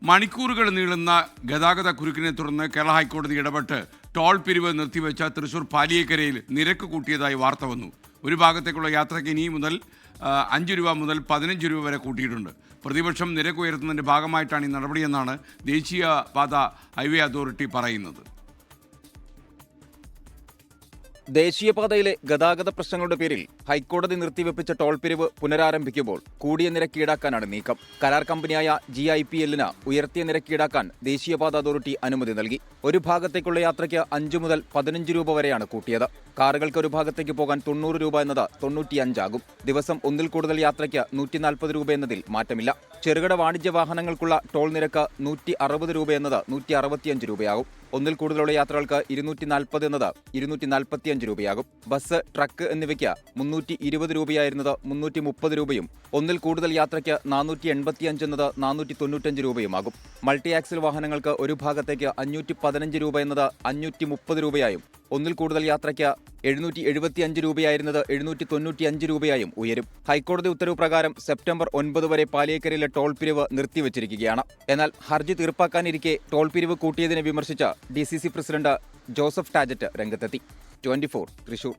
മണിക്കൂറുകൾ നീളുന്ന ഗതാഗത കുരുക്കിനെ തുടർന്ന് കേരള ഹൈക്കോടതി ഇടപെട്ട് ടോൾ പിരിവ് നിർത്തിവെച്ച തൃശൂർ പാലിയേക്കരയിൽ നിരക്ക് കൂട്ടിയതായി വാർത്ത വന്നു. ഒരു ഭാഗത്തേക്കുള്ള യാത്രയ്ക്ക് ഇനി മുതൽ 5 രൂപ മുതൽ 15 രൂപ വരെ കൂട്ടിയിട്ടുണ്ട്. പ്രതിപക്ഷം നിരക്ക് ഉയർത്തുന്നതിൻ്റെ ഭാഗമായിട്ടാണ് ഈ നടപടിയെന്നാണ് ദേശീയപാത ഹൈവേ അതോറിറ്റി പറയുന്നത്. ദേശീയപാതയിലെ ഗതാഗത പ്രശ്നങ്ങളുടെ പേരിൽ ഹൈക്കോടതി നിർത്തിവെപ്പിച്ച ടോൾ പിരിവ് പുനരാരംഭിക്കുമ്പോൾ കൂടിയ നിരക്ക് ഈടാക്കാനാണ് നീക്കം. കരാർ കമ്പനിയായ GIPLന് ഉയർത്തിയ നിരക്ക് ഈടാക്കാൻ ദേശീയപാത അതോറിറ്റി അനുമതി നൽകി. ഒരു ഭാഗത്തേക്കുള്ള യാത്രയ്ക്ക് 5 മുതൽ 15 രൂപ വരെയാണ് കൂട്ടിയത്. കാറുകൾക്ക് ഒരു ഭാഗത്തേക്ക് പോകാൻ 90 രൂപ എന്നത് 95 ആകും. ദിവസം ഒന്നിൽ കൂടുതൽ യാത്രയ്ക്ക് 140 രൂപ എന്നതിൽ മാറ്റമില്ല. ചെറുകിട വാണിജ്യ വാഹനങ്ങൾക്കുള്ള ടോൾ നിരക്ക് 160 രൂപ എന്നത് 165 രൂപയാകും. ഒന്നിൽ കൂടുതലുള്ള യാത്രകൾക്ക് 240 എന്നത് 245 രൂപയാകും. ബസ്, ട്രക്ക് എന്നിവയ്ക്ക് 320 രൂപയായിരുന്നത് 330 രൂപയും ഒന്നിൽ കൂടുതൽ യാത്രയ്ക്ക് 485 എന്നത് 495 രൂപയുമാകും. മൾട്ടി ആക്സിൽ വാഹനങ്ങൾക്ക് ഒരു ഭാഗത്തേക്ക് 515 രൂപ എന്നത് 530 രൂപയായും ഒന്നിൽ കൂടുതൽ യാത്രയ്ക്ക് 775 രൂപയായിരുന്നത് 795 രൂപയായും ഉയരും. ഹൈക്കോടതി ഉത്തരവ് പ്രകാരം സെപ്റ്റംബർ 9 വരെ പാലിയേക്കരയിലെ ടോൾ പിരിവ് നിർത്തിവച്ചിരിക്കുകയാണ്. എന്നാൽ ഹർജി തീർപ്പാക്കാനിരിക്കെ ടോൾ പിരിവ് കൂട്ടിയതിനെ വിമർശിച്ച് DCC പ്രസിഡന്റ് ജോസഫ് ടാജറ്റ് രംഗത്തെത്തി. 24 തൃശൂർ.